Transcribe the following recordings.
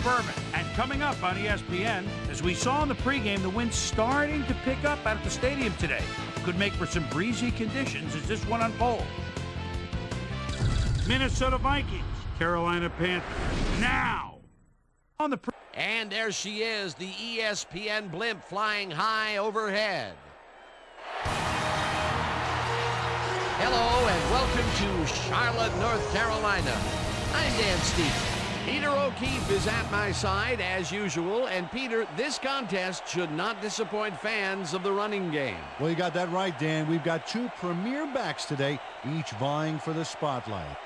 Furman. And coming up on ESPN, as we saw in the pregame, the wind's starting to pick up at the stadium today. Could make for some breezy conditions as this one unfolds. Minnesota Vikings, Carolina Panthers. Now, on the and there she is, the ESPN blimp flying high overhead. Hello and welcome to Charlotte, North Carolina. I'm Dan Stevens. Peter O'Keefe is at my side as usual, and Peter, this contest should not disappoint fans of the running game. Well, you got that right, Dan. We've got two premier backs today, each vying for the spotlight.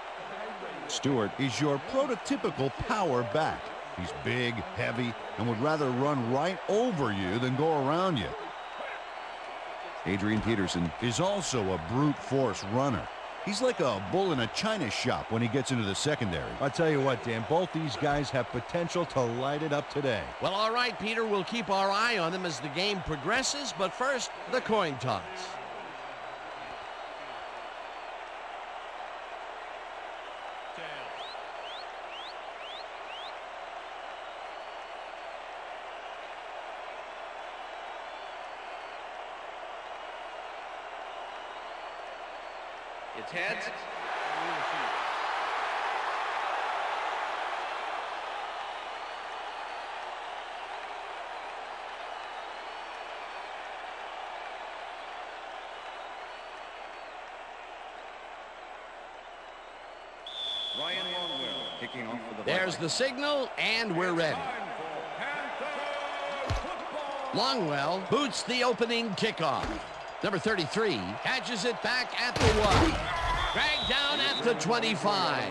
Stewart is your prototypical power back. He's big, heavy, and would rather run right over you than go around you. Adrian Peterson is also a brute force runner. He's like a bull in a china shop when he gets into the secondary. I'll tell you what, Dan, both these guys have potential to light it up today. Well, all right, Peter, we'll keep our eye on them as the game progresses, but first, the coin toss. It's heads. Ryan Longwell kicking off for the There's the signal, and we're ready. Longwell boots the opening kickoff. Number 33 catches it back at the 1. Dragged down at the 25.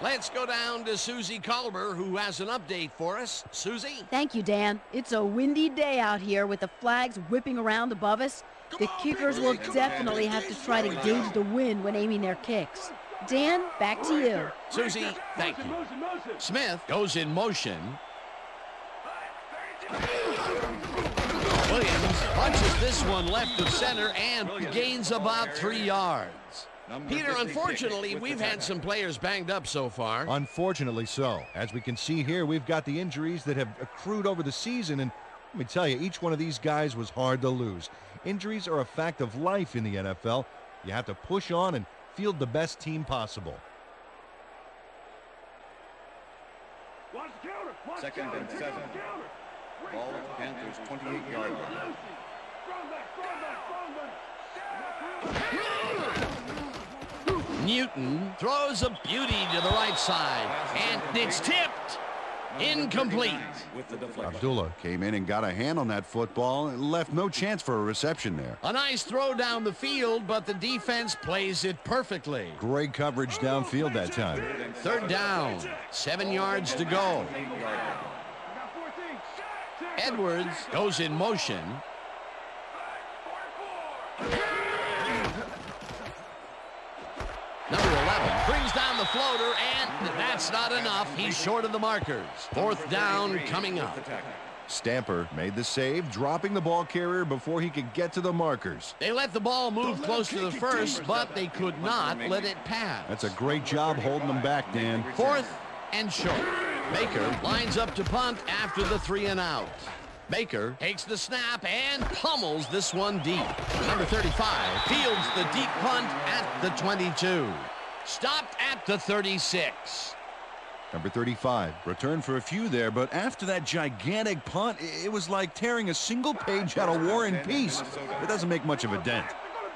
Let's go down to Susie Culber, who has an update for us. Susie? Thank you, Dan. It's a windy day out here with the flags whipping around above us. The kickers will definitely have to try to gauge the wind when aiming their kicks. Dan, back to you. Susie, thank you. Smith goes in motion. Williams punches this one left of center and gains about 3 yards. Peter, unfortunately, we've had some players banged up so far. Unfortunately so. As we can see here, we've got the injuries that have accrued over the season, and let me tell you, each one of these guys was hard to lose. Injuries are a fact of life in the NFL. You have to push on and field the best team possible. Second and 7. Ball at the Panthers' 28-yard line. Newton throws a beauty to the right side, and it's tipped. Incomplete. Abdullah came in and got a hand on that football and left no chance for a reception there. A nice throw down the field, but the defense plays it perfectly. Great coverage downfield that time. Third down, 7 yards to go. Edwards goes in motion. Number 11 brings down the floater, and that's not enough. He's short of the markers. Fourth down coming up. Stamper made the save, dropping the ball carrier before he could get to the markers. They let the ball move close to the first, but they could not let it pass. That's a great job holding them back, Dan. Fourth and short. Baker lines up to punt after the 3 and out. Baker takes the snap and pummels this one deep. Number 35 fields the deep punt at the 22. Stopped at the 36. Number 35 returned for a few there, but after that gigantic punt, it was like tearing a single page out of War and Peace. It doesn't make much of a dent.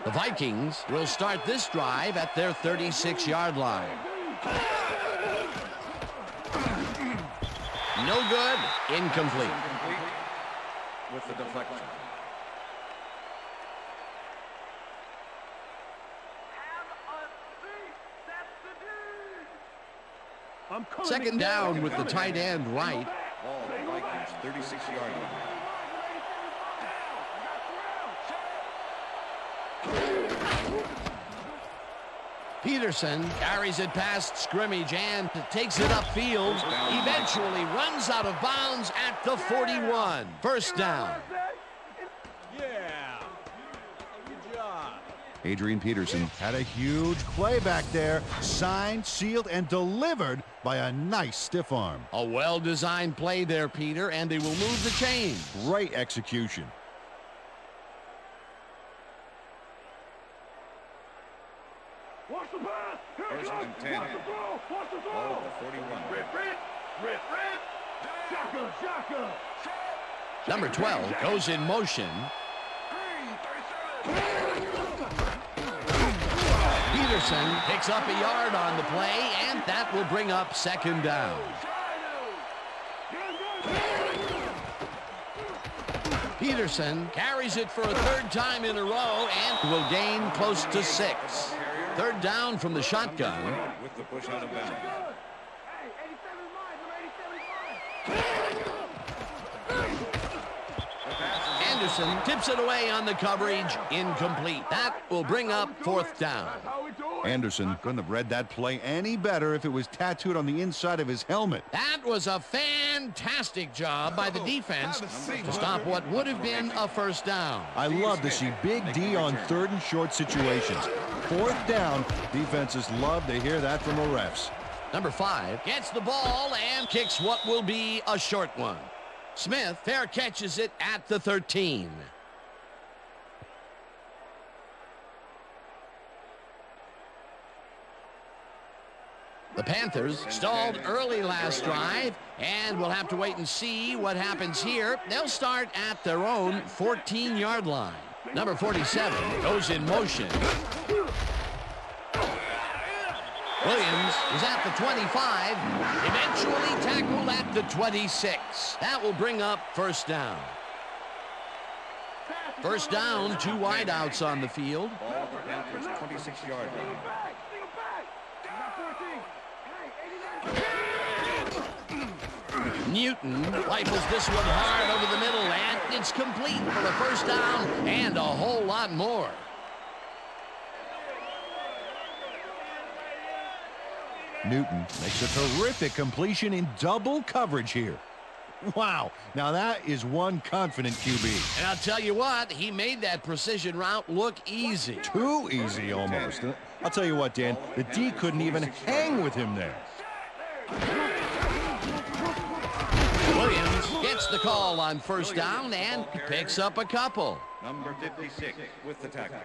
The Vikings will start this drive at their 36-yard line. No good. Incomplete. With the deflection. Second down with the tight end right. Ball at the Vikings' 36-yard line. Peterson carries it past scrimmage and takes it upfield. Eventually runs out of bounds at the 41. First down. Yeah. Good job. Adrian Peterson had a huge play back there. Signed, sealed, and delivered by a nice stiff arm. A well-designed play there, Peter, and they will move the chains. Great execution. First and 10. Ball at the 41. Number 12 goes in motion. Peterson picks up a yard on the play, and that will bring up second down. Peterson carries it for a third time in a row and will gain close to 6. Third down from the shotgun. With the push out of bounds. Anderson tips it away on the coverage. Incomplete. That will bring up fourth down. Anderson couldn't have read that play any better if it was tattooed on the inside of his helmet. That was a fantastic job by the defense to stop what would have been a first down. I love to see Big D on third and short situations. Fourth down, defenses love to hear that from the refs. Number 5 gets the ball and kicks what will be a short one. Smith fair catches it at the 13. The Panthers stalled early last drive, and we'll have to wait and see what happens here. They'll start at their own 14-yard line. Number 47 goes in motion. Williams is at the 25, eventually tackled at the 26. That will bring up first down. First down, 2 wideouts on the field. Ball at the Panthers' 26-yard line. Newton rifles this one hard over the middle, and it's complete for the first down and a whole lot more. Newton makes a terrific completion in double coverage here. Wow, now that is one confident QB. And I'll tell you what, he made that precision route look easy. Too easy almost. I'll tell you what, Dan, the D couldn't even hang with him there. Williams gets the call on first down and picks up a couple. Number 56 with the tackle.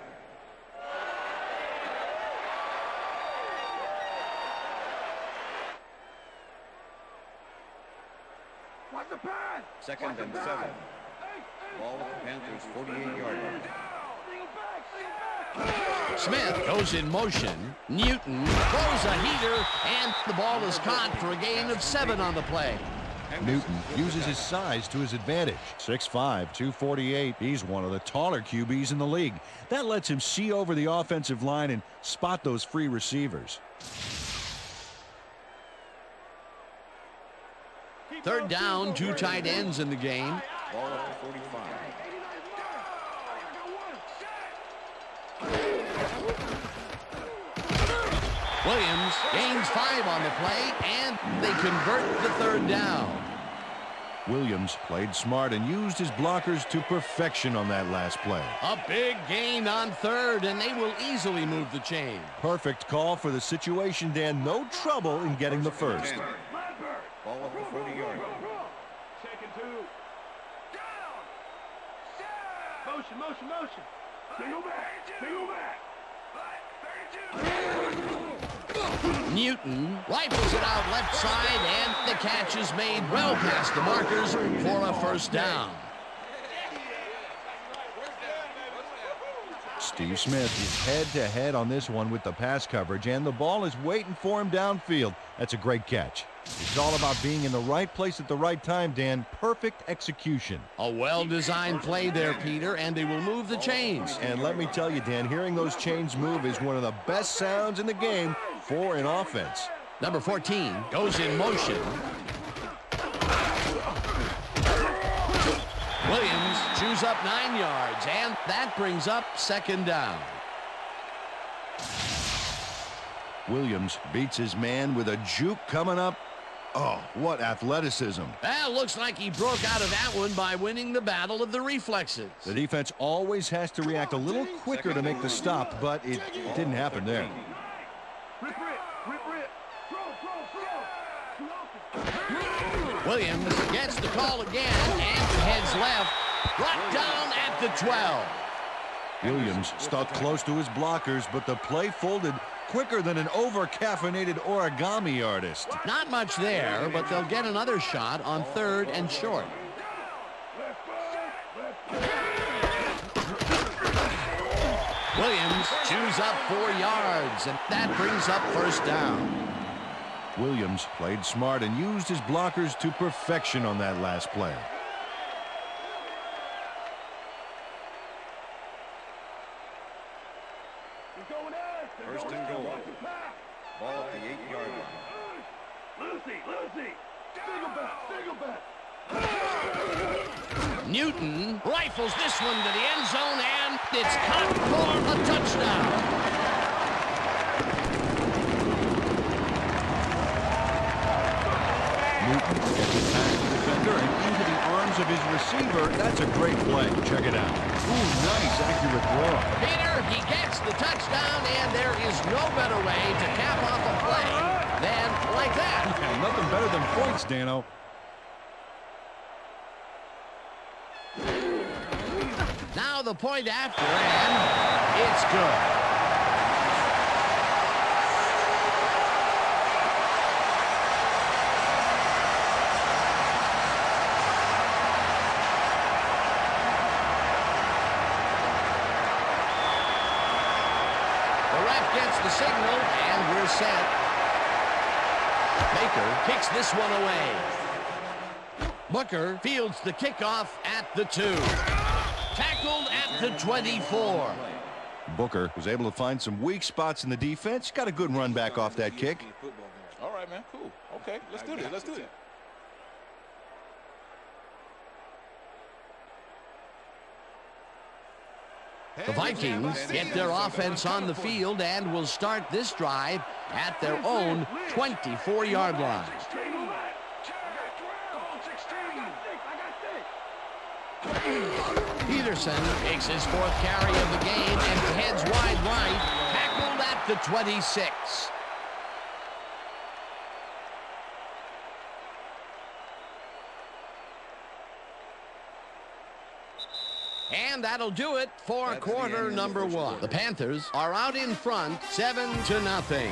Second and 7. Ball at the Panthers' 48-yard line. Smith goes in motion. Newton throws a heater, and the ball is caught for a gain of 7 on the play. Newton uses his size to his advantage. 6'5", 248. He's one of the taller QBs in the league. That lets him see over the offensive line and spot those free receivers. Third down, 2 tight ends in the game. Ball at the 45. Williams gains 5 on the play, and they convert the third down. Williams played smart and used his blockers to perfection on that last play. A big gain on third, and they will easily move the chain. Perfect call for the situation, Dan. No trouble in getting the first. Ball at the 40-yard line. Motion. Single back. Newton rifles it out left side, and the catch is made well past the markers for a first down. Steve Smith is head-to-head on this one with the pass coverage, and the ball is waiting for him downfield. That's a great catch. It's all about being in the right place at the right time, Dan. Perfect execution. A well-designed play there, Peter, and they will move the chains. And let me tell you, Dan, hearing those chains move is one of the best sounds in the game for an offense. Number 14 goes in motion. Williams chews up 9 yards, and that brings up second down. Williams beats his man with a juke coming up. Oh, what athleticism. Well, looks like he broke out of that one by winning the battle of the reflexes. The defense always has to react a little quicker to make the stop, but it didn't happen there. Williams gets the call again and heads left. Brought down at the 12. Williams stuck close to his blockers, but the play folded quicker than an over-caffeinated origami artist. Not much there, but they'll get another shot on 3rd and short. Williams chews up 4 yards, and that brings up 1st down. Williams played smart and used his blockers to perfection on that last play. First and goal. Ball at the 8-yard line. Lucy. Single back. Newton rifles this one to the end zone, and it's caught for a touchdown. Newton gets it past the defender and into the arms of his receiver. That's a great play. Check it out. Ooh, nice, accurate throw. Peter, he gets the touchdown, and there is no better way to cap off a play than like that. Yeah, nothing better than points, Dano. Now the point after, and it's good. Gets the signal, and we're set. Baker kicks this one away. Booker fields the kickoff at the 2. Tackled at the 24. Booker was able to find some weak spots in the defense. Got a good run back off that kick. All right, man. Cool. Okay, let's do this. The Vikings get their offense on the field and will start this drive at their own 24-yard line. Peterson takes his 4th carry of the game and heads wide right, tackled at the 26. And that'll do it for quarter number 1. The Panthers are out in front, 7-0.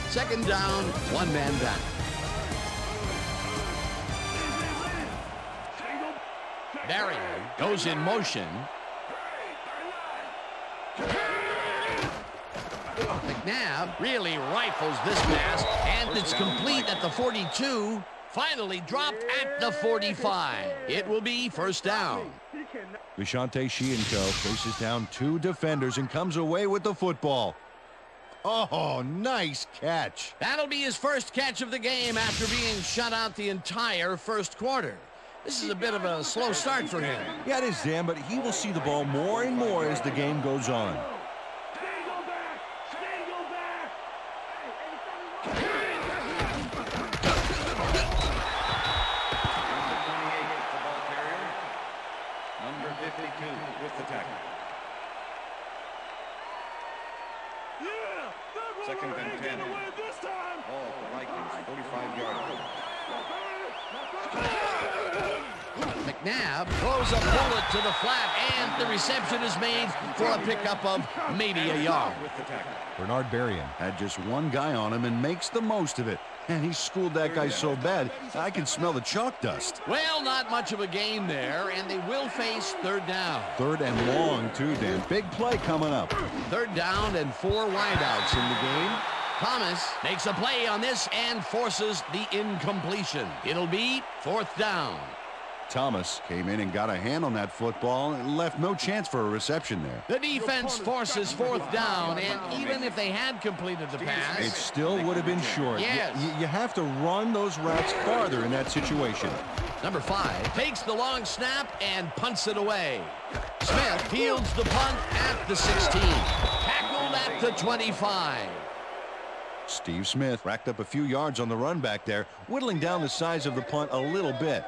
Second down, 1 man down. Barry goes in motion. McNabb really rifles this pass, and it's complete at the 42. Finally dropped at the 45. It will be 1st down. Vishante Shienko faces down 2 defenders and comes away with the football. Oh, nice catch. That'll be his first catch of the game after being shut out the entire 1st quarter. This is a bit of a slow start for him. Yeah, it is, Dan, but he will see the ball more and more as the game goes on. Number 52 with the tackle. Second and 10. Ball at the Vikings, 45-yard line. McNabb throws a bullet to the flat, and the reception is made for a pickup of maybe a yard. Bernard Berrien had just 1 guy on him and makes the most of it. And he schooled that guy so bad, I can smell the chalk dust. Well, not much of a gain there, and they will face 3rd down. 3rd and long, too, Dan. Big play coming up. 3rd down and 4 wideouts in the game. Thomas makes a play on this and forces the incompletion. It'll be 4th down. Thomas came in and got a hand on that football and left no chance for a reception there. The defense forces 4th down, and even if they had completed the pass, it still would have been short. Yes. You have to run those routes farther in that situation. Number 5 takes the long snap and punts it away. Smith fields the punt at the 16. Tackled at the 25. Steve Smith racked up a few yards on the run back there, whittling down the size of the punt a little bit.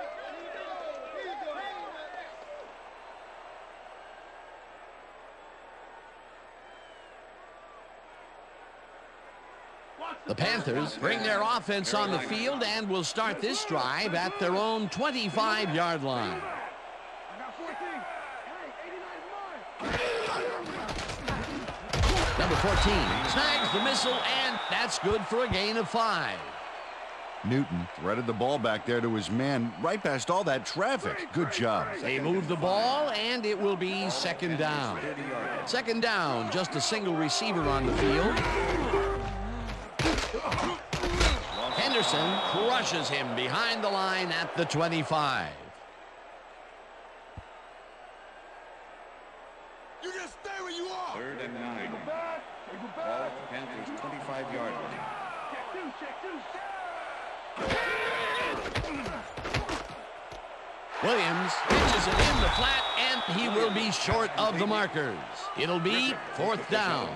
The Panthers bring their offense on the field and will start this drive at their own 25-yard line. Number 14 snags the missile, and that's good for a gain of 5. Newton threaded the ball back there to his man right past all that traffic. Good job. They move the ball, and it will be second down. Second down, just a single receiver on the field. Henderson crushes him behind the line at the 25. You just stay where you are. 3rd and 9. Ball at the Panthers' 25-yard line. Williams pitches it in the flat, and he will be short of the markers. It'll be 4th down.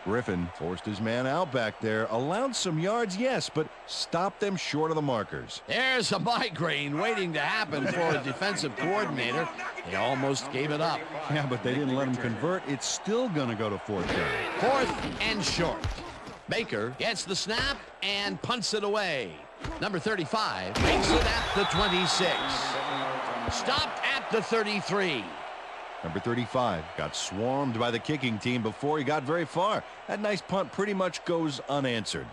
Griffin forced his man out back there, allowed some yards, yes, but stopped them short of the markers. There's a migraine waiting to happen for a defensive coordinator. They almost gave it up. Yeah, but they didn't let him convert. It's still going to go to 4th down. 4th and short. Baker gets the snap and punts it away. Number 35 makes it at the 26. Stopped at the 33. Number 35 got swarmed by the kicking team before he got very far. That nice punt pretty much goes unanswered.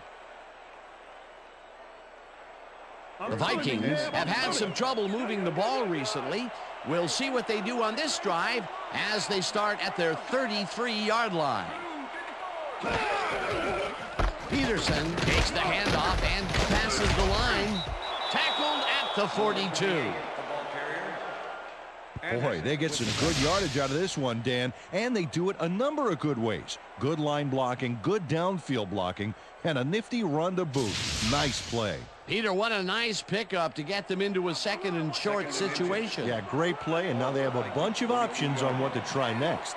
The Vikings have had some trouble moving the ball recently. We'll see what they do on this drive as they start at their 33-yard line. Peterson takes the handoff and passes the line. Tackled at the 42. Boy, they get some good yardage out of this one, Dan, and they do it a number of good ways. Good line blocking, good downfield blocking, and a nifty run to boot. Nice play. Peter, what a nice pickup to get them into a 2nd and short situation. Yeah, great play, and now they have a bunch of options on what to try next.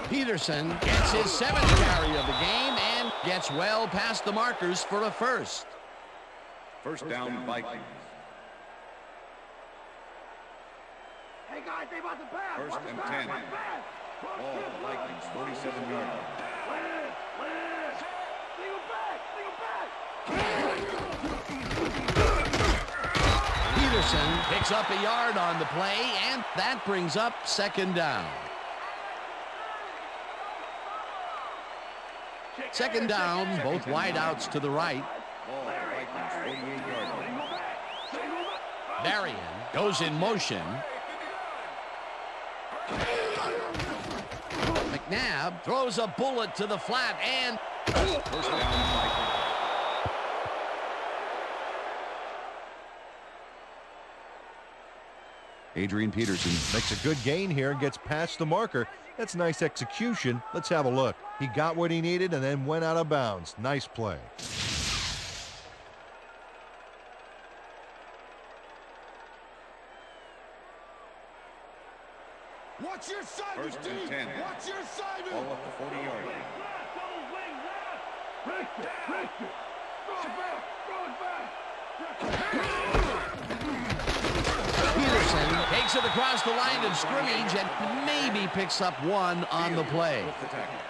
Peterson gets his 7th carry of the game and gets well past the markers for a first. 1st down, Vikings. Hey guys, they about to pass. 1st and 10. Ball, Vikings, 47-yard line. Peterson picks up a yard on the play, and that brings up 2nd down. 2nd down, both wideouts to the right. Ball, Vikings, 48-yard line. Marion goes in motion. McNabb throws a bullet to the flat, and 1st down, Vikings. Adrian Peterson makes a good gain here and gets past the marker. That's nice execution. Let's have a look. He got what he needed and then went out of bounds. Nice play. Watch your side, 1st and 10. Watch your side. Ball at the 40-yard line. Peterson takes it across the line of scrimmage and maybe picks up 1 on the play. With the tackle.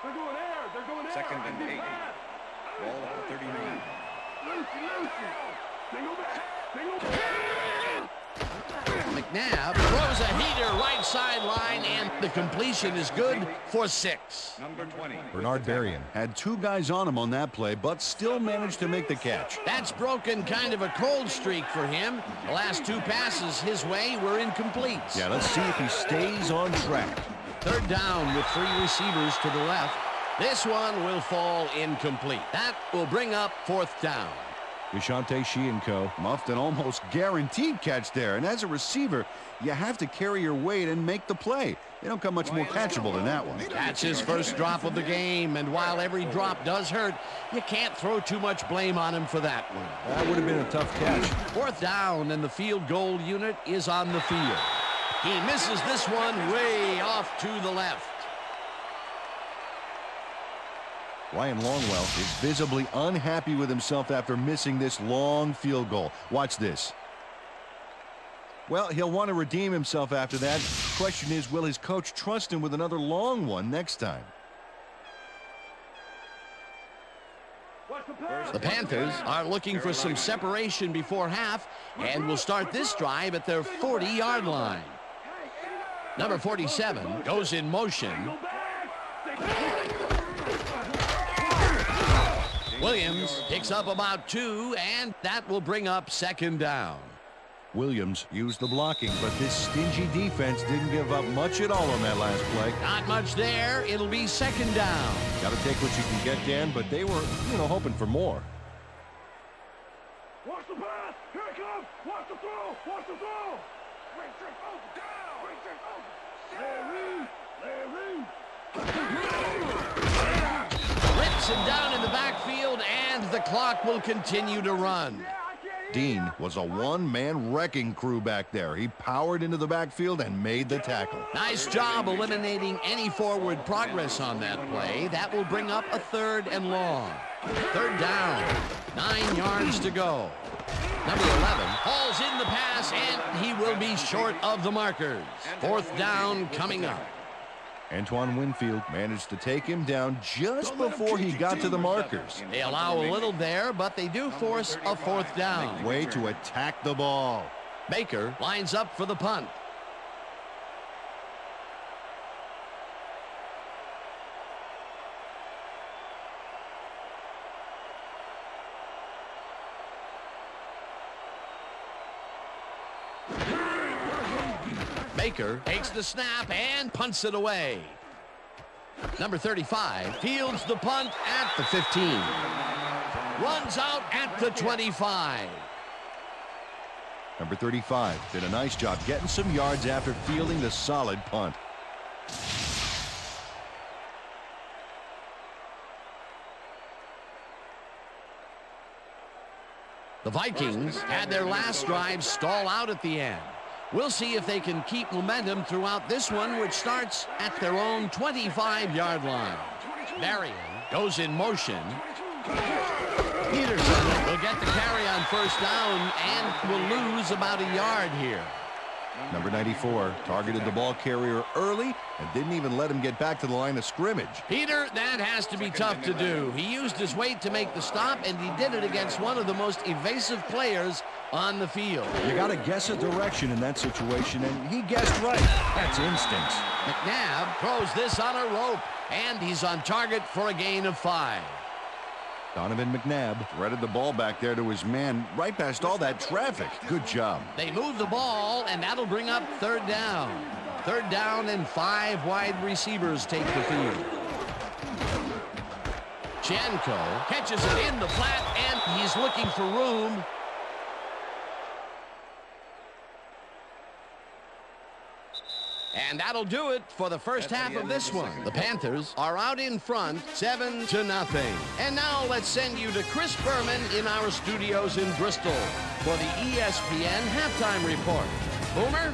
They're going air. They're going air. 2nd and 8. Ball at the 39. McNabb throws a heater right sideline, and the completion is good for 6. Number 20. Bernard Berrien had 2 guys on him on that play, but still managed to make the catch. That's broken kind of a cold streak for him. The last 2 passes his way were incomplete. Yeah, let's see if he stays on track. 3rd down with 3 receivers to the left. This one will fall incomplete. That will bring up 4th down. Deshante Shianko muffed an almost guaranteed catch there. And as a receiver, you have to carry your weight and make the play. They don't come much more catchable than that one. That's his first drop of the game, and while every drop does hurt, you can't throw too much blame on him for that one. That would have been a tough catch. 4th down, and the field goal unit is on the field. He misses this one way off to the left. Ryan Longwell is visibly unhappy with himself after missing this long field goal. Watch this. Well, he'll want to redeem himself after that. Question is, will his coach trust him with another long one next time? The Panthers are looking for some separation before half and will start this drive at their 40-yard line. Number 47 goes in motion. Williams picks up about 2, and that will bring up 2nd down. Williams used the blocking, but this stingy defense didn't give up much at all on that last play. Not much there. It'll be 2nd down. Got to take what you can get, Dan, but they were, hoping for more. Watch the pass. Here it comes. Watch the throw. Watch the throw. Rips him down in the backfield, and the clock will continue to run. Dean was a one-man wrecking crew back there. He powered into the backfield and made the tackle. Nice job eliminating any forward progress on that play. That will bring up a 3rd and long. 3rd down. 9 yards to go. Number 11 hauls in the pass, and he will be short of the markers. 4th down coming up. Antoine Winfield managed to take him down just before he got to the markers. They allow a little there, but they do force a 4th down. Way to attack the ball. Baker lines up for the punt. Baker takes the snap and punts it away. Number 35 fields the punt at the 15. Runs out at the 25. Number 35 did a nice job getting some yards after fielding the solid punt. The Vikings had their last drive stall out at the end. We'll see if they can keep momentum throughout this one, which starts at their own 25-yard line. Marion goes in motion. Peterson will get the carry on 1st down and will lose about a yard here. Number 94 targeted the ball carrier early and didn't even let him get back to the line of scrimmage. Peter, that has to be tough to do. He used his weight to make the stop, and he did it against one of the most evasive players on the field. You got to guess a direction in that situation, and he guessed right. That's instincts. McNabb throws this on a rope, and he's on target for a gain of 5. Donovan McNabb threaded the ball back there to his man right past all that traffic. Good job. They move the ball, and that'll bring up 3rd down. 3rd down, and 5 wide receivers take the field. Chanko catches it in the flat, and he's looking for room. And that'll do it for the first half of this one. The Panthers are out in front, 7-0. And now let's send you to Chris Berman in our studios in Bristol for the ESPN Halftime Report. Boomer?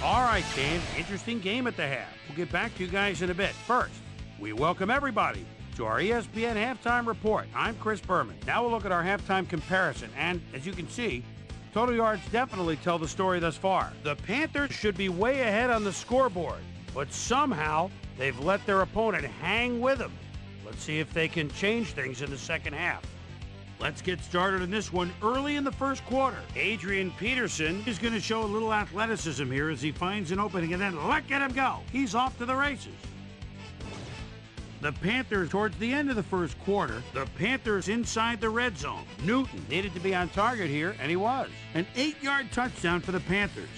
All right, Dan, interesting game at the half. We'll get back to you guys in a bit. First, we welcome everybody to our ESPN Halftime Report. I'm Chris Berman. Now we'll look at our halftime comparison. And as you can see, total yards definitely tell the story thus far. The Panthers should be way ahead on the scoreboard, but somehow they've let their opponent hang with them. Let's see if they can change things in the second half. Let's get started in this one early in the first quarter. Adrian Peterson is going to show a little athleticism here as he finds an opening, and then look at him go. He's off to the races. The Panthers towards the end of the first quarter, the Panthers inside the red zone. Newton needed to be on target here, and he was. An 8-yard touchdown for the Panthers.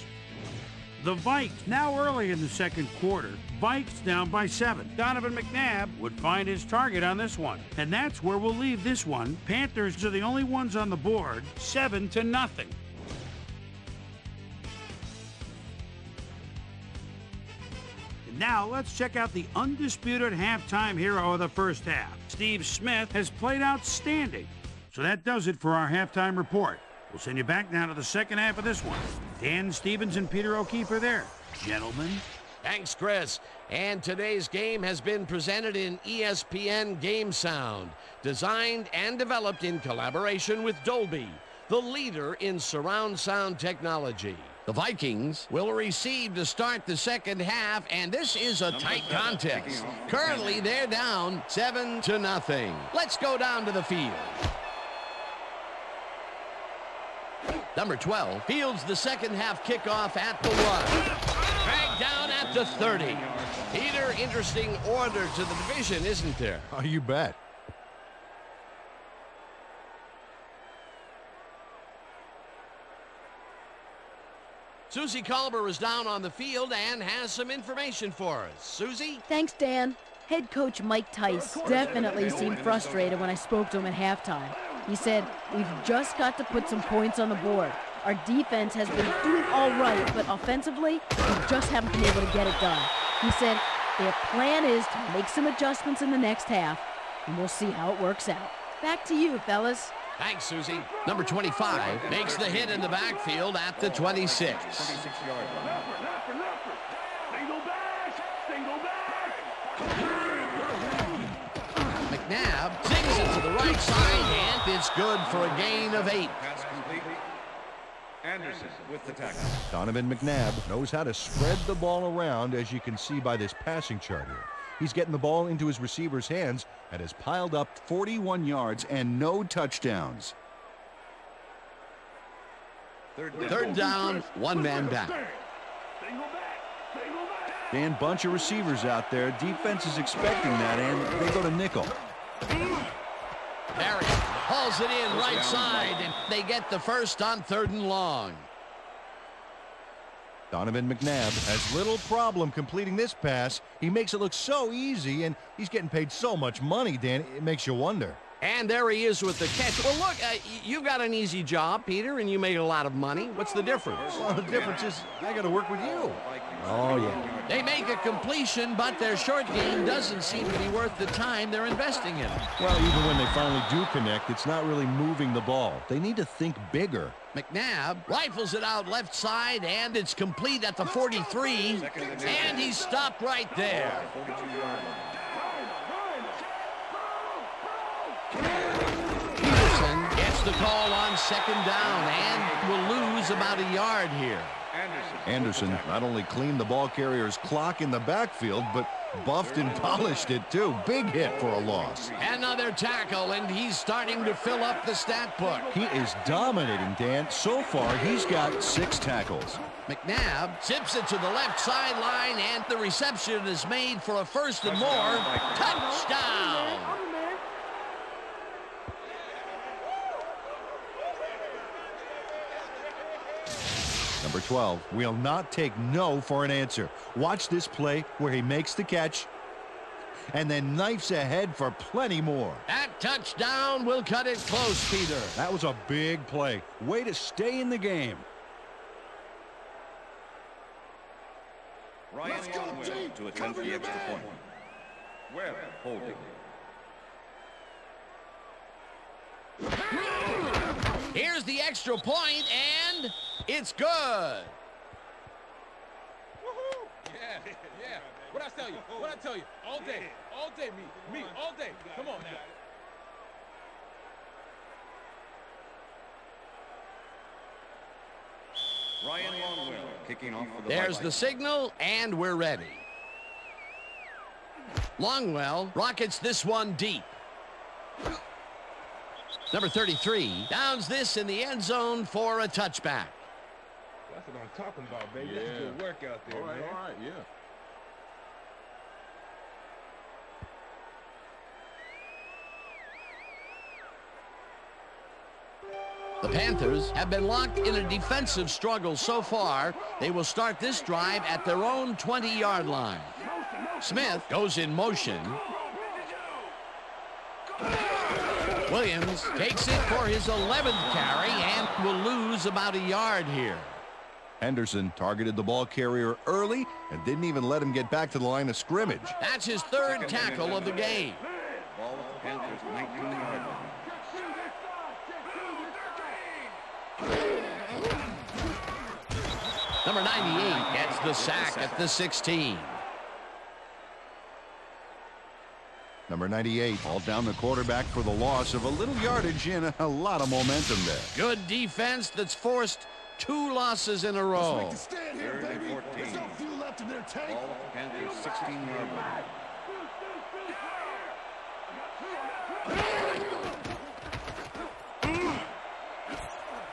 The Vikes now early in the second quarter. Vikes down by 7. Donovan McNabb would find his target on this one. And that's where we'll leave this one. Panthers are the only ones on the board, 7-0. And now let's check out the undisputed halftime hero of the first half. Steve Smith has played outstanding. So that does it for our halftime report. We'll send you back now to the second half of this one. Dan Stevens and Peter O'Keefe are there. Gentlemen. Thanks, Chris. And today's game has been presented in ESPN Game Sound, designed and developed in collaboration with Dolby, the leader in surround sound technology. The Vikings will receive to start the second half, and this is a tight contest. Currently, they're down 7-0. Let's go down to the field. Number 12 fields the second half kickoff at the 1. Dragged down at the 30. Peter, interesting order to the division, isn't there? Oh, you bet. Susie Culber is down on the field and has some information for us. Susie? Thanks, Dan. Head coach Mike Tice definitely seemed frustrated when I spoke to him at halftime. He said, "We've just got to put some points on the board. Our defense has been doing all right, but offensively, we just haven't been able to get it done." He said, "Their plan is to make some adjustments in the next half, and we'll see how it works out." Back to you, fellas. Thanks, Susie. Number 25 makes the hit in the backfield at the 26. 26-yard line. Single back. McNabb sings it to the right side, and it's good for a gain of 8. Pass complete. Anderson with the tackle. Donovan McNabb knows how to spread the ball around, as you can see by this passing chart here. He's getting the ball into his receiver's hands and has piled up 41 yards and no touchdowns. Third down, one man back. Dan, bunch of receivers out there. Defense is expecting that, and they go to nickel. Barry hauls it in right side, and they get the first on 3rd and long. Donovan McNabb has little problem completing this pass. He makes it look so easy, and he's getting paid so much money, Dan, it makes you wonder. And there he is with the catch. Well, look, you've got an easy job, Peter, and you make a lot of money. What's the difference? Well, the difference is I got to work with you. Oh, yeah. They make a completion, but their short game doesn't seem to be worth the time they're investing in. Well, even when they finally do connect, it's not really moving the ball. They need to think bigger. McNabb rifles it out left side, and it's complete at the 43, and he's stopped right there. 42-yard line. Peterson gets the call on 2nd down and will lose about a yard here. Anderson not only cleaned the ball carrier's clock in the backfield, but buffed and polished it too. Big hit for a loss. Another tackle, and he's starting to fill up the stat book. He is dominating, Dan. So far, he's got 6 tackles. McNabb zips it to the left sideline, and the reception is made for a 1st and more. Touchdown! Number 12 will not take no for an answer. Watch this play where he makes the catch and then knifes ahead for plenty more. That touchdown will cut it close, Peter. That was a big play. Way to stay in the game. Ryan Webb to attempt the extra point. Webb holding. Here's the extra point, and it's good. Woohoo! Yeah. What I tell you? What I tell you? All day, me, all day. Come on now. Ryan Longwell kicking off for the There's Vikings. the signal, and we're ready. Longwell rockets this one deep. Number 33 downs this in the end zone for a touchback. That's what I'm talking about, baby. Yeah. That's good work out there, man. All right, yeah. The Panthers have been locked in a defensive struggle so far. They will start this drive at their own 20-yard line. Smith goes in motion. Williams takes it for his 11th carry and will lose about a yard here. Henderson targeted the ball carrier early and didn't even let him get back to the line of scrimmage. That's his third tackle of the game. Ball at the Panthers' 19-yard line. Number 98 gets the sack at the 16. Number 98 hauled down the quarterback for the loss of a little yardage and a lot of momentum there. Good defense that's forced 2 losses in a row. Third and 14. Ball at the Panthers' 16-yard line.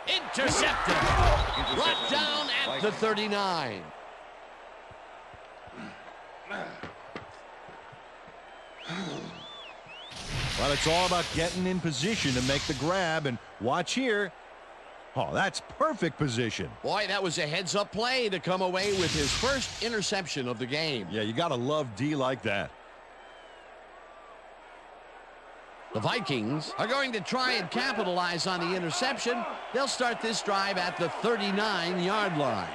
Intercepted. Brought down at the 39. Well, it's all about getting in position to make the grab, and watch here. Oh, that's perfect position. Boy, that was a heads-up play to come away with his first interception of the game. Yeah, you got to love D like that. The Vikings are going to try and capitalize on the interception. They'll start this drive at the 39-yard line.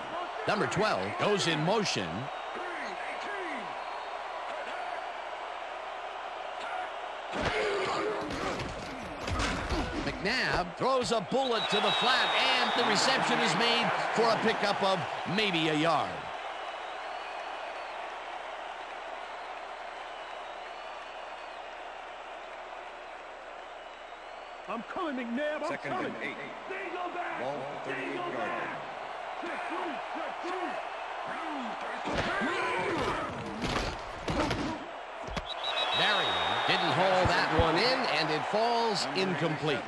Number 12 goes in motion. McNabb throws a bullet to the flat, and the reception is made for a pickup of maybe a yard. I'm coming, McNabb. Second and 8. Ball at the 38-yard line. Marion didn't haul that one in, and it falls incomplete.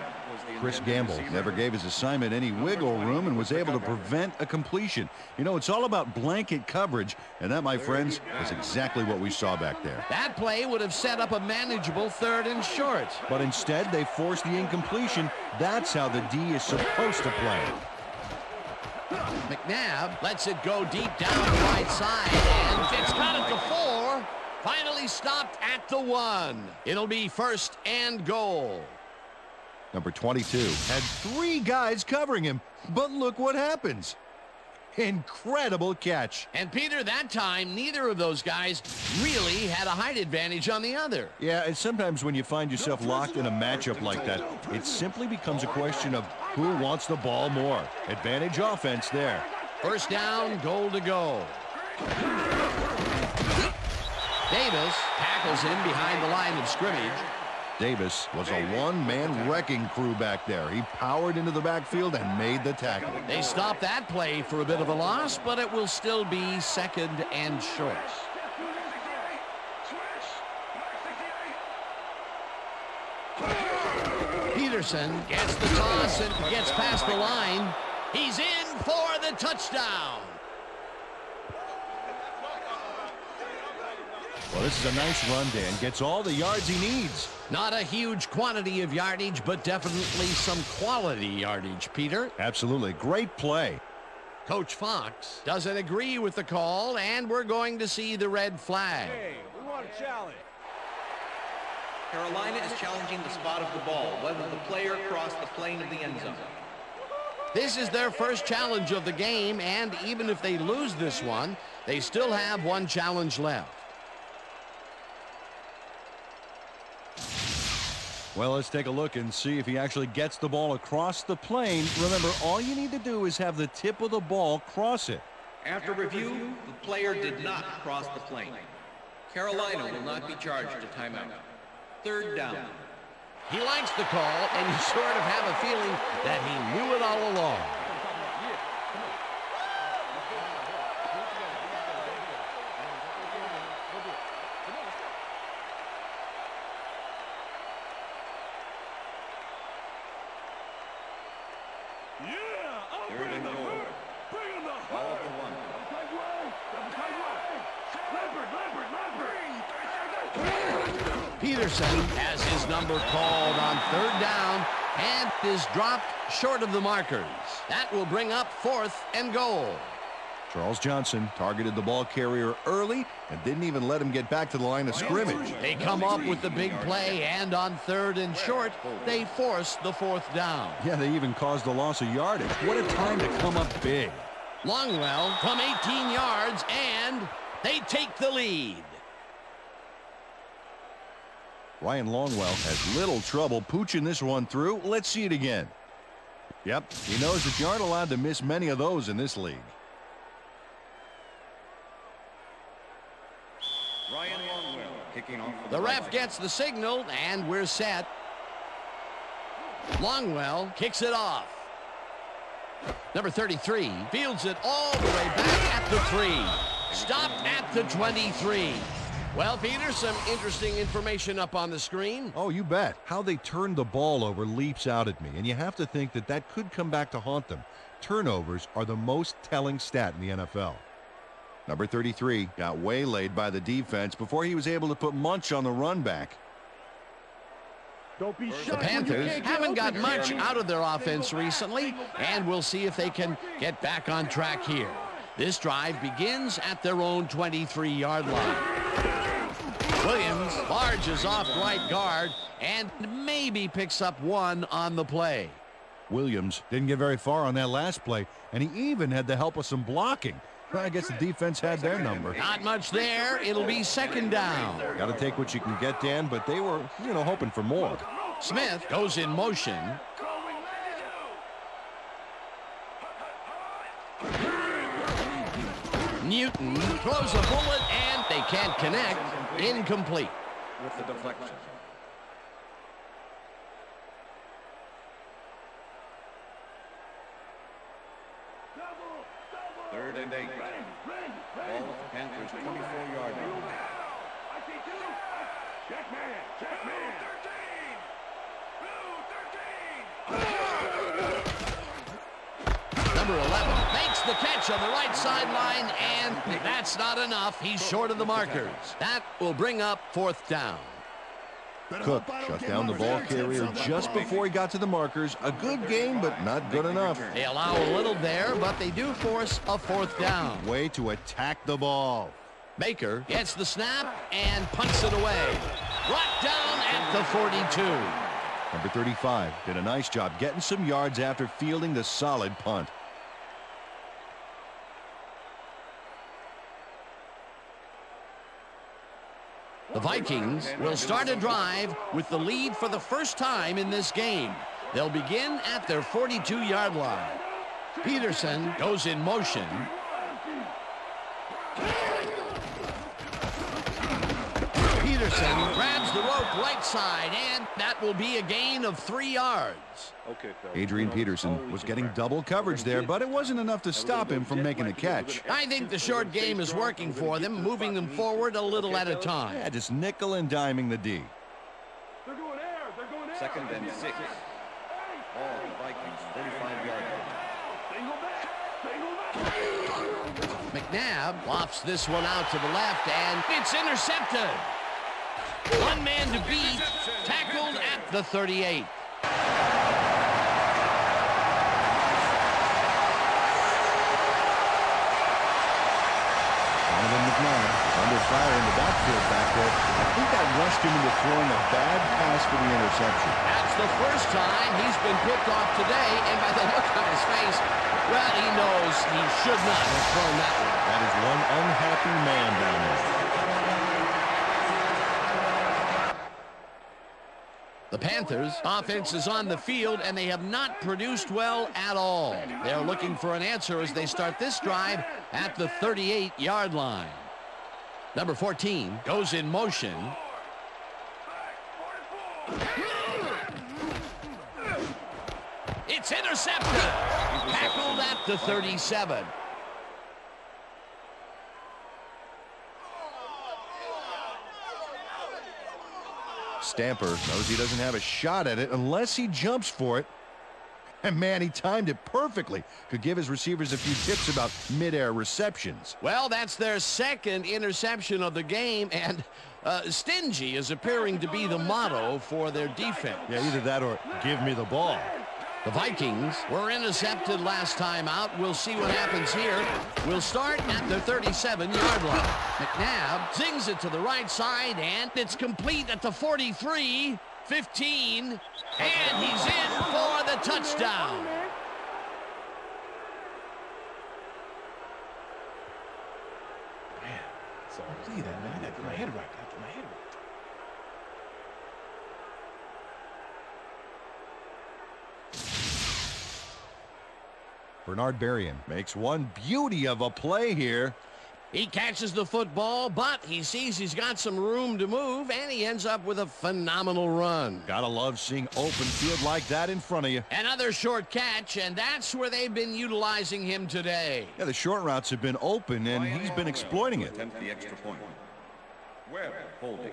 Chris Gamble never gave his assignment any wiggle room and was able to prevent a completion. You know, it's all about blanket coverage, and that, my friends, is exactly what we saw back there. That play would have set up a manageable 3rd and short. But instead, they forced the incompletion. That's how the D is supposed to play. McNabb lets it go deep down the right side, and it's got it to 4. Finally stopped at the 1. It'll be 1st and goal. Number 22 had 3 guys covering him, but look what happens. Incredible catch. And Peter, that time, neither of those guys really had a height advantage on the other. Yeah, and sometimes when you find yourself locked in a matchup like that, it simply becomes a question of who wants the ball more. Advantage offense there. 1st down, goal to go. Davis tackles him behind the line of scrimmage. Davis was a one-man wrecking crew back there. He powered into the backfield and made the tackle. They stopped that play for a bit of a loss, but it will still be 2nd and short. Peterson gets the toss and gets past the line. He's in for the touchdown. Well, this is a nice run, Dan. Gets all the yards he needs. Not a huge quantity of yardage, but definitely some quality yardage, Peter. Absolutely. Great play. Coach Fox doesn't agree with the call, and we're going to see the red flag. Hey, we want a challenge. Carolina is challenging the spot of the ball, whether the player crossed the plane of the end zone. This is their first challenge of the game, and even if they lose this one, they still have one challenge left. Well, let's take a look and see if he actually gets the ball across the plane. Remember, all you need to do is have the tip of the ball cross it. After review, the player did not cross the plane. Carolina will not be charged a timeout. 3rd down. He likes the call, and you sort of have a feeling that he knew it all along. Third and goal. Ball at the 1. Peterson has his number called on 3rd down. and is dropped short of the markers. That will bring up 4th and goal. Charles Johnson targeted the ball carrier early and didn't even let him get back to the line of scrimmage. They come up with the big play, and on 3rd and short, they force the 4th down. Yeah, they even caused a loss of yardage. What a time to come up big. Longwell from 18 yards, and they take the lead. Ryan Longwell has little trouble pooching this one through. Let's see it again. Yep, he knows that you aren't allowed to miss many of those in this league. Ryan Longwell kicking off. The ref gets the signal, and we're set. Longwell kicks it off. Number 33 fields it all the way back at the 3. Stopped at the 23. Well, Peter, some interesting information up on the screen. Oh, you bet. How they turned the ball over leaps out at me, and you have to think that that could come back to haunt them. Turnovers are the most telling stat in the NFL. Number 33 got waylaid by the defense before he was able to put Munch on the run back. Don't be The Panthers haven't got much out of their offense recently, and we'll see if they can get back on track here. This drive begins at their own 23-yard line. Williams barges off right guard and maybe picks up 1 on the play. Williams didn't get very far on that last play, and he even had the help of some blocking. Well, I guess the defense had their number. Not much there. It'll be 2nd down. Got to take what you can get, Dan, but they were, hoping for more. Smith goes in motion. Newton throws a bullet, and they can't connect. Incomplete. With the deflection. Third and 8. Ball at the Panthers' 24-yard line. Check man. Check man. Number 11 makes the catch on the right sideline, and that's not enough. He's short of the markers. That will bring up 4th down. Cook shut down the ball carrier just before he got to the markers. A good game, but not good enough. They allow a little there, but they do force a 4th down. Way to attack the ball. Baker gets the snap and punts it away. Brought down at the 42. Number 35 did a nice job getting some yards after fielding the solid punt. The Vikings will start a drive with the lead for the first time in this game. They'll begin at their 42-yard line. Peterson goes in motion. Peterson grabs the rope right side, and that will be a gain of 3 yards. Adrian Peterson was getting double coverage there, but it wasn't enough to stop him from making the catch. I think the short game is working for them, moving them forward a little at a time. Yeah, just nickel and diming the D. They're going air. They're going air. 2nd and 6. Ball at the Vikings' 35-yard line. Single back. McNabb lofts this one out to the left, and it's intercepted. 1 man to beat, tackled at the 38. McNabb under fire in the backfield back there. I think that rushed him into throwing a bad pass for the interception. That's the first time he's been picked off today, and by the look on his face, well, he knows he should not have thrown that one. That is one unhappy man down there. The Panthers' offense is on the field, and they have not produced well at all. They're looking for an answer as they start this drive at the 38-yard line. Number 14 goes in motion. It's intercepted. Tackled at the 37. Stamper knows he doesn't have a shot at it unless he jumps for it. And man, he timed it perfectly. Could give his receivers a few tips about mid-air receptions. Well, that's their second interception of the game, and stingy is appearing to be the motto for their defense. Yeah, either that or give me the ball. The Vikings were intercepted last time out. We'll see what happens here. We'll start at the 37-yard line. McNabb zings it to the right side, and it's complete at the 43, 15, and he's in for the touchdown. Man, so see that, man. I got my head right. Bernard Berrien makes one beauty of a play here. He catches the football, but he sees he's got some room to move, and he ends up with a phenomenal run. Gotta love seeing open field like that in front of you. Another short catch, and that's where they've been utilizing him today. Yeah, the short routes have been open, and he's been exploiting it. Attempt the extra point. Webb holding.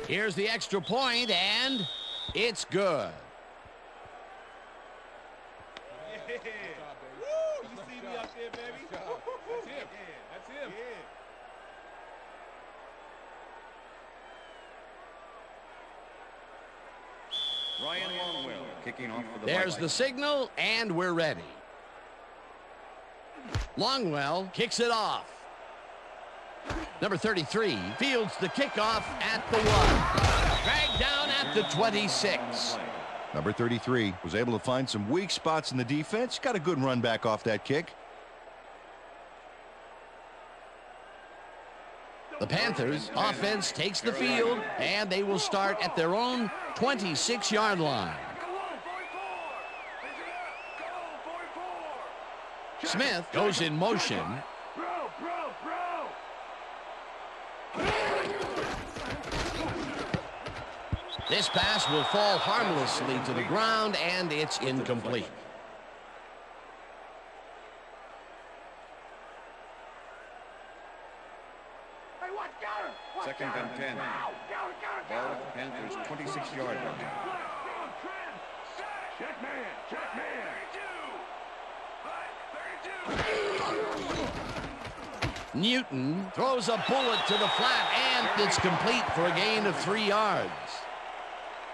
Here's the extra point, and it's good. Yeah. Woo! You see me out there, baby? That's him. That's him. Ryan Longwell kicking off for the There's Vikings. the signal, and we're ready. Longwell kicks it off. Number 33 fields the kickoff at the 1. Dragged down at the 26. Number 33 was able to find some weak spots in the defense. Got a good run back off that kick. The Panthers offense takes the field, and they will start at their own 26-yard line. Smith goes in motion. This pass will fall harmlessly to the ground, and it's incomplete. Second and 10. Ball at the Panthers' 26-yard line. Check man, check man. 32. Newton throws a bullet to the flat, and it's complete for a gain of 3 yards.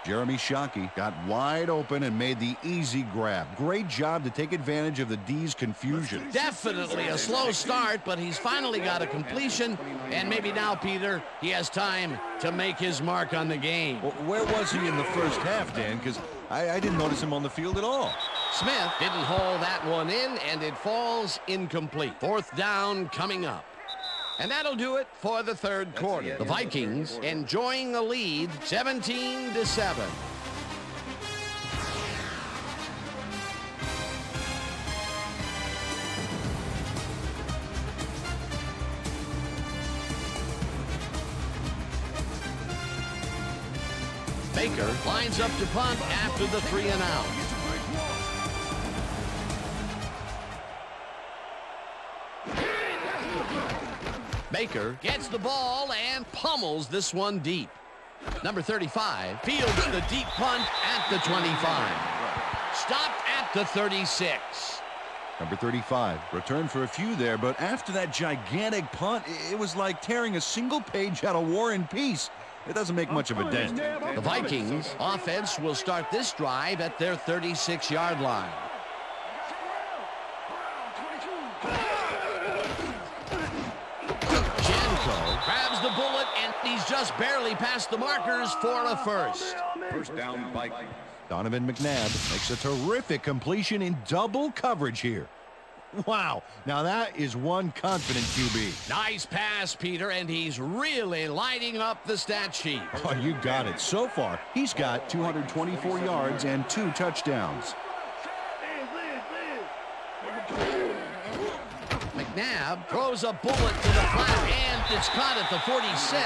Jeremy Shockey got wide open and made the easy grab. Great job to take advantage of the D's confusion. Definitely a slow start, but he's finally got a completion, and maybe now, Peter, he has time to make his mark on the game. Well, where was he in the first half, Dan? Because I didn't notice him on the field at all. Smith didn't haul that one in, and it falls incomplete. Fourth down coming up. And that'll do it for the third quarter. The Vikings enjoying a lead, 17-7. Baker lines up to punt after the 3-and-out. Baker gets the ball and pummels this one deep. Number 35 fields the deep punt at the 25. Stopped at the 36. Number 35 returned for a few there, but after that gigantic punt, it was like tearing a single page out of War and Peace. It doesn't make much of a dent. The Vikings offense will start this drive at their 36-yard line. Grabs the bullet, and he's just barely past the markers for a first. First down, Vikings. Donovan McNabb makes a terrific completion in double coverage here. Wow, now that is one confident QB. Nice pass, Peter, and he's really lighting up the stat sheet. Oh, you got it. So far, he's got 224 yards and 2 touchdowns. McNabb throws a bullet to the flat, and it's caught at the 46,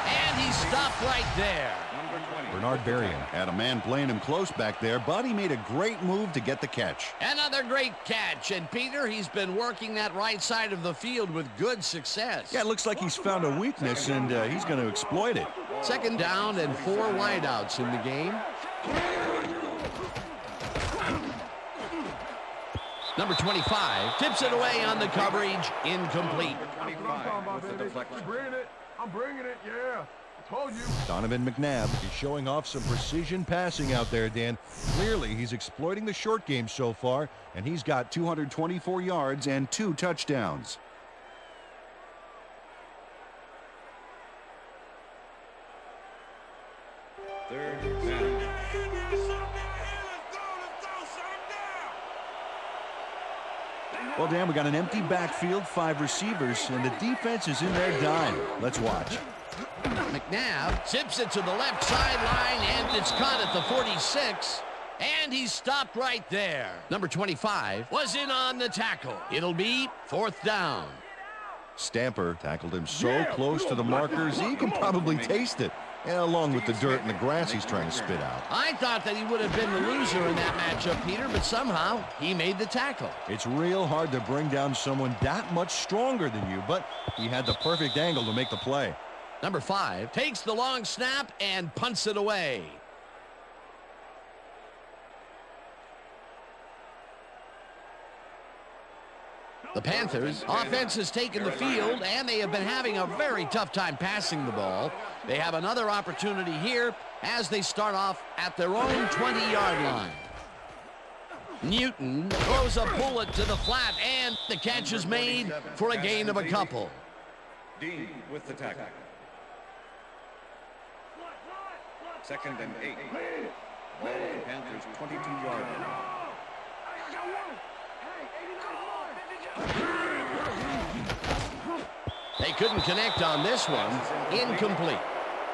and he's stopped right there. Number 20. Bernard Berrien had a man playing him close back there, but he made a great move to get the catch. Another great catch. And, Peter, he's been working that right side of the field with good success. Yeah, it looks like he's found a weakness, and he's going to exploit it. Second down and 4 wideouts in the game. Number 25 tips it away on the coverage. Incomplete. 25 with the deflection. I'm bringing it, yeah. I told you. Donovan McNabb is showing off some precision passing out there, Dan. Clearly, he's exploiting the short game so far, and he's got 224 yards and 2 touchdowns. Third down. Well, Dan, we got an empty backfield, 5 receivers, and the defense is in their dime. Let's watch. McNabb tips it to the left sideline, and it's caught at the 46. And he's stopped right there. Number 25 was in on the tackle. It'll be 4th down. Stamper tackled him so close to the markers, he can probably taste it, and along with the dirt and the grass he's trying to spit out. I thought that he would have been the loser in that matchup, Peter, but somehow he made the tackle. It's real hard to bring down someone that much stronger than you, but he had the perfect angle to make the play. Number 5 takes the long snap and punts it away. The Panthers offense has taken the field, and they have been having a very tough time passing the ball. They have another opportunity here as they start off at their own 20-yard line. Newton throws a bullet to the flat, and the catch is made for a gain of a couple. Dean with the tackle. 2nd and 8. Ball at the Panthers' 22-yard line. They couldn't connect on this one. Incomplete.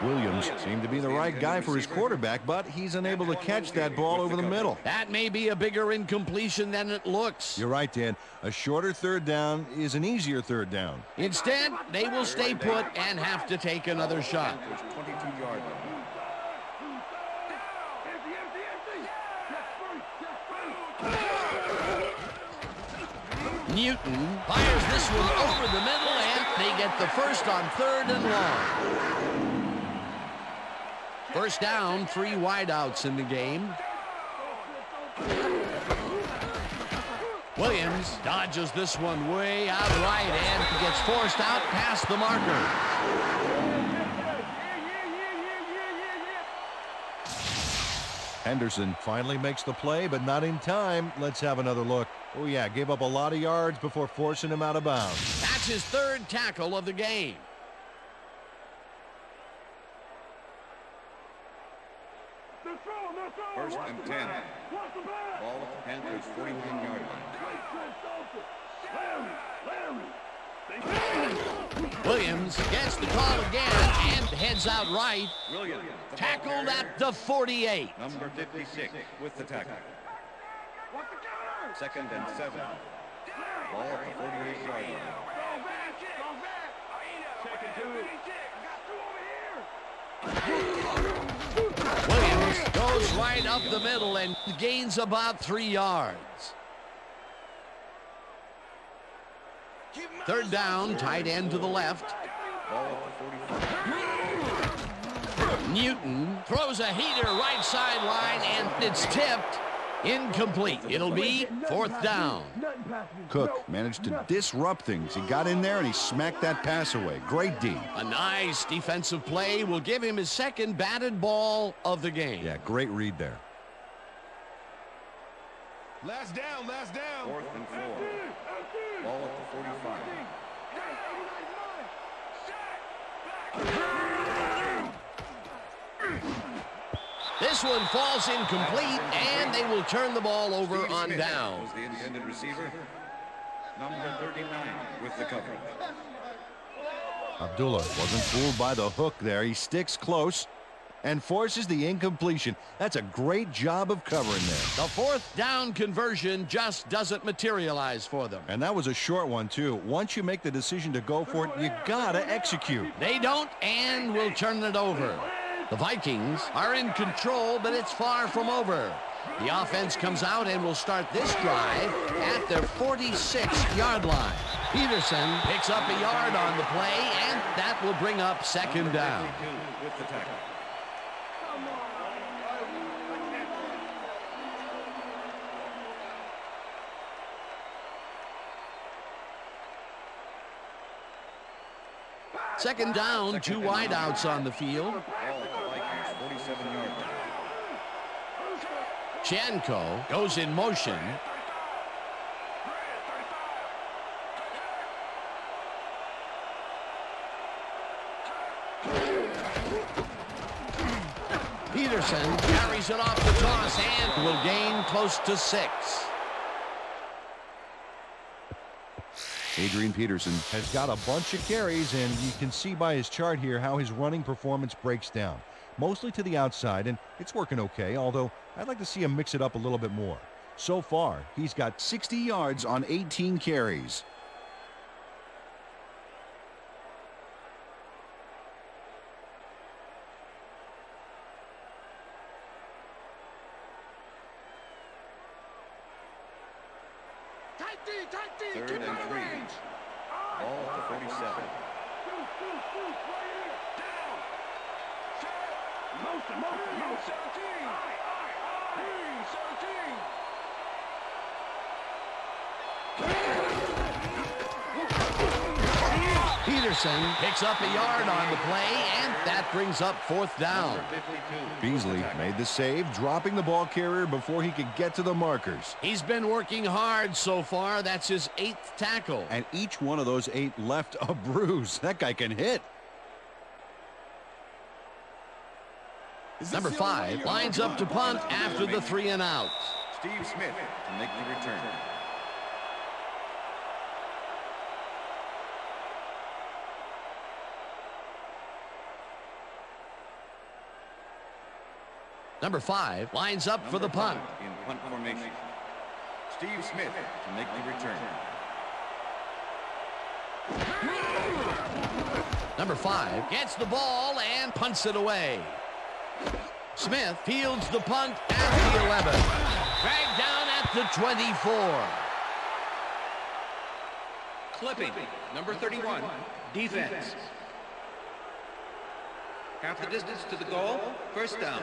Williams seemed to be the right guy for his quarterback, but he's unable to catch that ball over the middle. That may be a bigger incompletion than it looks. You're right, Dan. A shorter 3rd down is an easier 3rd down. Instead, they will stay put and have to take another shot. 22-yard line. Newton fires this one over the middle, and they get the first on 3rd and long. First down, 3 wideouts in the game. Williams dodges this one way out right and gets forced out past the marker. Henderson finally makes the play, but not in time. Let's have another look. Oh, yeah, gave up a lot of yards before forcing him out of bounds. That's his 3rd tackle of the game. First and 10. Ball at the Panthers' 41-yard line. Williams gets the call again and heads out right. Williams. Tackled at the 48. Number 56 with the tackle. 2nd and 7. Ball at the 48-yard line. Williams goes right up the middle and gains about 3 yards. 3rd down, tight end to the left. Ball at the 45. Newton throws a heater right sideline, and it's tipped. Incomplete. It'll be 4th down. Cook managed to disrupt things. He got in there and he smacked that pass away. Great D. A nice defensive play will give him his 2nd batted ball of the game. Yeah, great read there. Last down, last down. 4th and 4. Ball at the 45. This one falls incomplete, and they will turn the ball over on down. Was the intended receiver. Number 39 with the coverage. Abdullah wasn't fooled by the hook there. He sticks close and forces the incompletion. That's a great job of covering there. The 4th down conversion just doesn't materialize for them. And that was a short one, too. Once you make the decision to go for it, you gotta execute. They don't, and will turn it over. The Vikings are in control, but it's far from over. The offense comes out and will start this drive at their 46-yard line. Peterson picks up a yard on the play, and that will bring up second down. With the tackle. Second down, two wideouts on the field. Ball at the Vikings, 47-yard line. Chanko goes in motion. Peterson carries it off the toss and will gain close to 6. Adrian Peterson has got a bunch of carries, and you can see by his chart here how his running performance breaks down. Mostly to the outside, and it's working okay, although I'd like to see him mix it up a little bit more. So far, he's got 60 yards on 18 carries. Third and 3. Ball at the 47. Peterson picks up a yard on the play, and that brings up fourth down. Beasley made the save, dropping the ball carrier before he could get to the markers. He's been working hard so far. That's his 8th tackle. And each one of those 8 left a bruise. That guy can hit. Number 5 lines up to punt after the 3 and out. Steve Smith to make the return. Number 5 lines up for the punt. In punt formation. Steve Smith to make the return. Number 5 gets the ball and punts it away. Smith fields the punt at the 11. Dragged down at the 24. Clipping, number 31, defense. Half the distance to the goal, first down.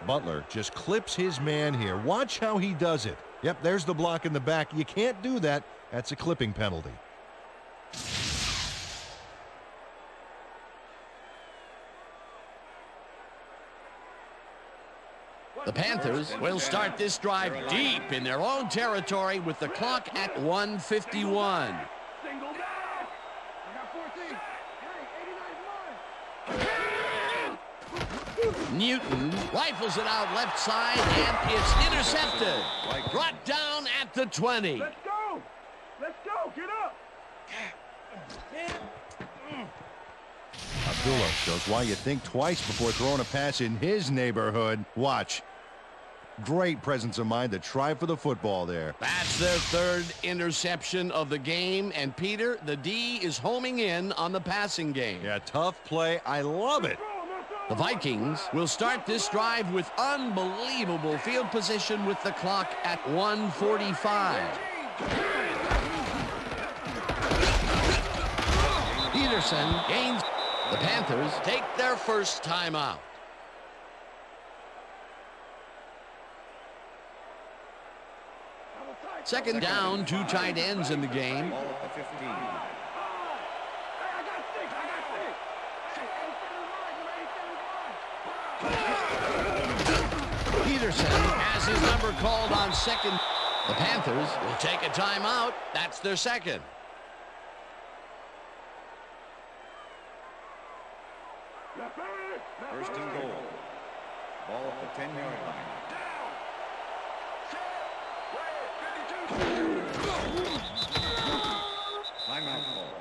Butler just clips his man here. Watch how he does it. Yep, there's the block in the back. You can't do that. That's a clipping penalty. The Panthers will start this drive deep in their own territory with the clock at 1:51. Single down. I got 14. Newton rifles it out left side, and it's intercepted. Brought down at the 20. Let's go. Let's go. Get up. Abdullah shows why you think twice before throwing a pass in his neighborhood. Watch. Great presence of mind to try for the football there. That's their 3rd interception of the game, and Peter, the D is homing in on the passing game. Yeah, tough play. I love it. The Vikings will start this drive with unbelievable field position with the clock at 1:45. Peterson gains. The Panthers take their first timeout. Second down, 2 tight ends in the game. Ball at the 15. Peterson has his number called on second. The Panthers will take a timeout. That's their second. First and goal. Ball at the 10-yard line. Timeout call.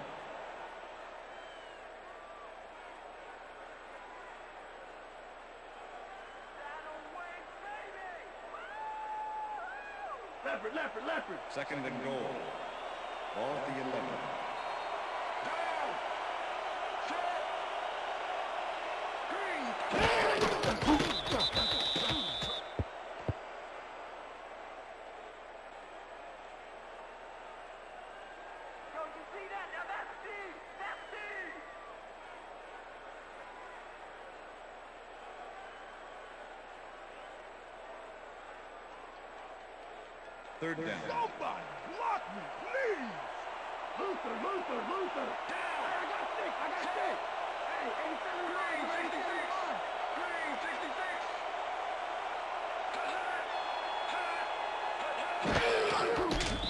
Leopard. Second and goal. Ball at the 11. Third down. Somebody block me, please. Luther. Hey, I got six. Hey, 87 yards, 85. Green, 66.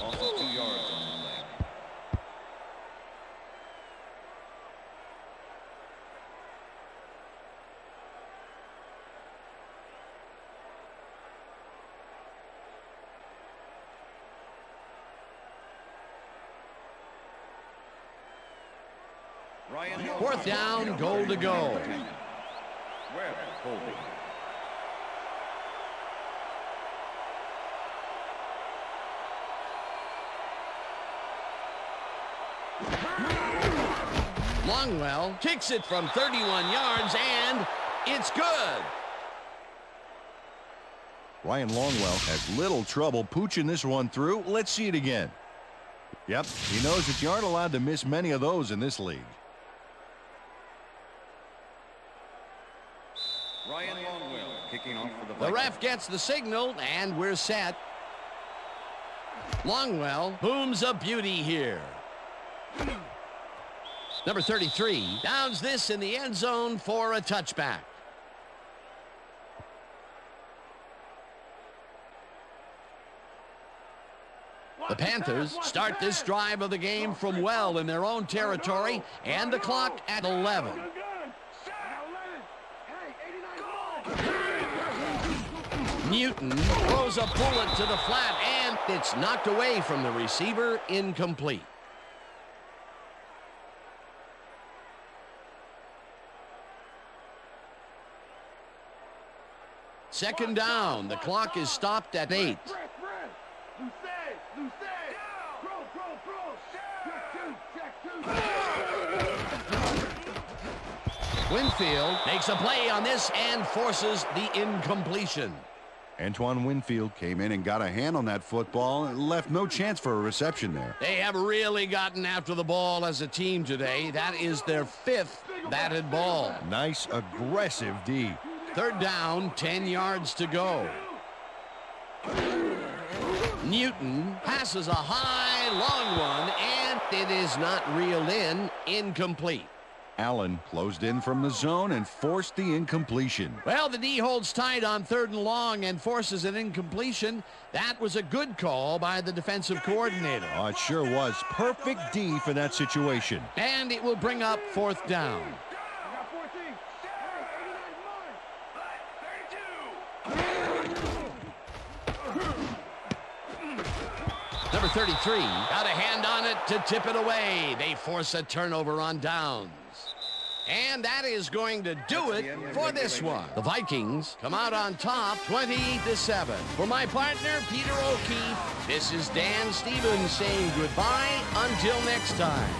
Loss of 2 yards on the leg. Fourth down, goal to go. Webb holding. Longwell kicks it from 31 yards, and it's good. Ryan Longwell has little trouble pooching this one through. Let's see it again. Yep, he knows that you aren't allowed to miss many of those in this league. Ryan Longwell kicking off for the The ref gets the signal, and we're set. Longwell booms a beauty here. Number 33 downs this in the end zone for a touchback. The Panthers start this drive of the game from well in their own territory, and the clock at 11. Newton throws a bullet to the flat, and it's knocked away from the receiver, incomplete. Second down, the clock is stopped at 8. Winfield makes a play on this and forces the incompletion. Antoine Winfield came in and got a hand on that football and left no chance for a reception there. They have really gotten after the ball as a team today. That is their 5th batted ball. Nice, aggressive D. Third down, 10 yards to go. Newton passes a high, long one, and it is not reeled in, incomplete. Allen closed in from the zone and forced the incompletion. Well, the D holds tight on 3rd and long and forces an incompletion. That was a good call by the defensive coordinator. Oh, it sure was. Perfect D for that situation. And it will bring up 4th down. Number 33 got a hand on it to tip it away. They force a turnover on downs. And that is going to do it for this one. The Vikings come out on top 20-7. For my partner, Peter O'Keefe, this is Dan Stevens saying goodbye until next time.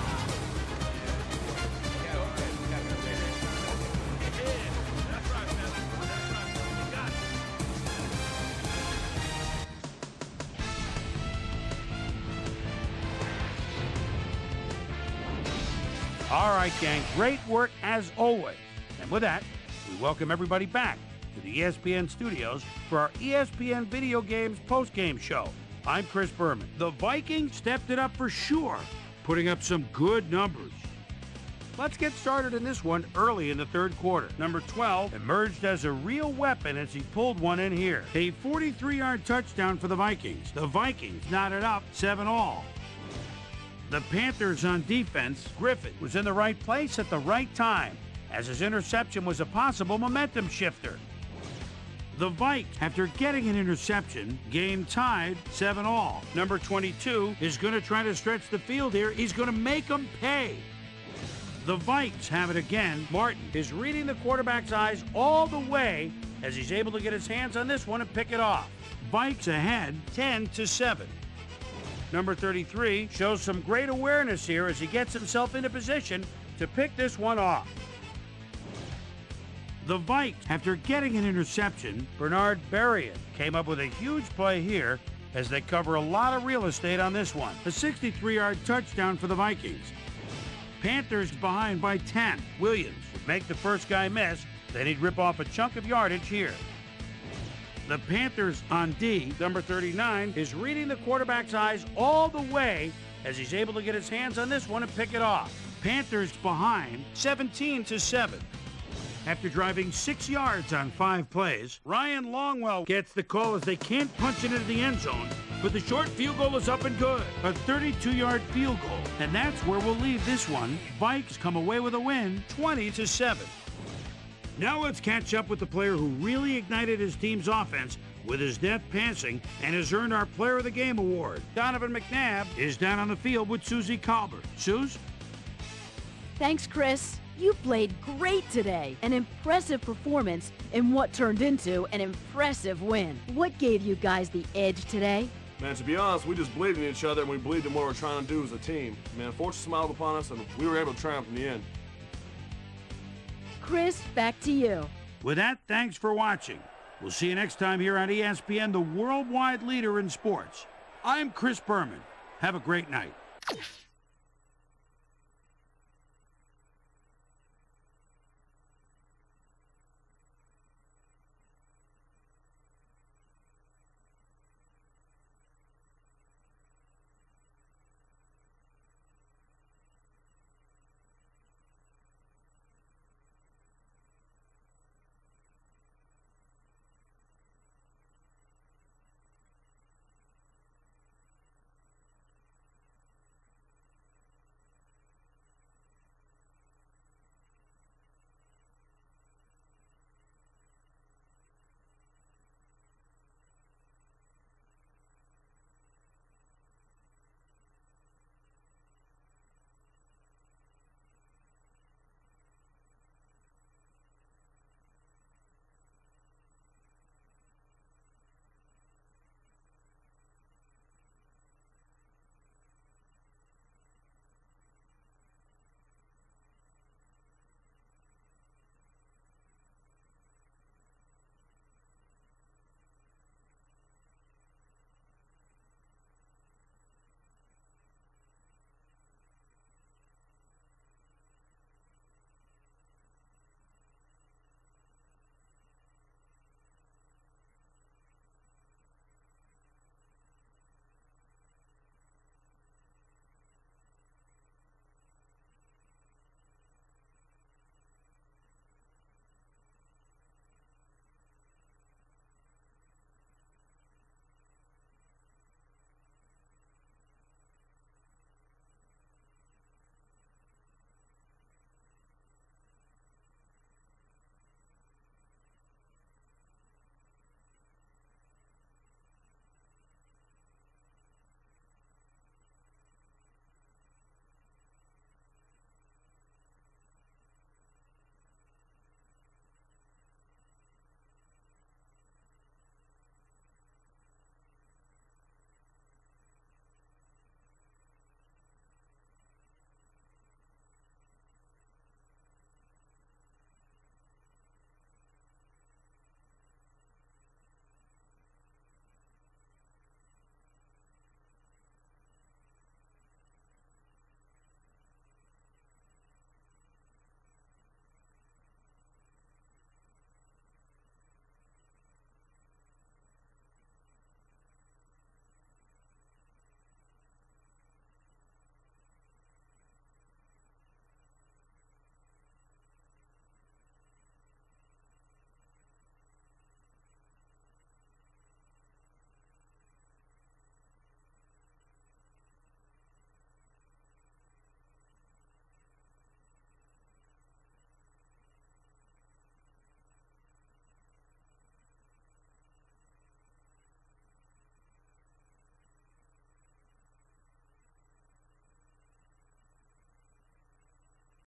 All right, gang, great work as always. And with that, we welcome everybody back to the ESPN studios for our ESPN Video Games postgame show. I'm Chris Berman. The Vikings stepped it up for sure, putting up some good numbers. Let's get started in this one early in the 3rd quarter. Number 12 emerged as a real weapon as he pulled one in here. A 43-yard touchdown for the Vikings. The Vikings knotted up 7-all. The Panthers on defense, Griffin was in the right place at the right time, as his interception was a possible momentum shifter. The Vikes, after getting an interception, game tied 7-all. Number 22 is going to try to stretch the field here. He's going to make them pay. The Vikes have it again. Martin is reading the quarterback's eyes all the way as he's able to get his hands on this one and pick it off. Vikes ahead 10-7. Number 33 shows some great awareness here as he gets himself into position to pick this one off. The Vikes, after getting an interception, Bernard Berrien came up with a huge play here as they cover a lot of real estate on this one. A 63-yard touchdown for the Vikings. Panthers behind by 10. Williams would make the first guy miss, then he'd rip off a chunk of yardage here. The Panthers on D, number 39, is reading the quarterback's eyes all the way as he's able to get his hands on this one and pick it off. Panthers behind 17-7. After driving 6 yards on 5 plays, Ryan Longwell gets the call as they can't punch it into the end zone, but the short field goal is up and good. A 32-yard field goal, and that's where we'll leave this one. Vikes come away with a win, 20-7. Now let's catch up with the player who really ignited his team's offense with his deft passing and has earned our Player of the Game award. Donovan McNabb is down on the field with Susie Colbert. Suze? Thanks, Chris. You played great today. An impressive performance in what turned into an impressive win. What gave you guys the edge today? Man, to be honest, we just believed in each other and we believed in what we're trying to do as a team. Man, fortune smiled upon us and we were able to triumph in the end. Chris, back to you. With that, thanks for watching. We'll see you next time here on ESPN, the worldwide leader in sports. I'm Chris Berman. Have a great night.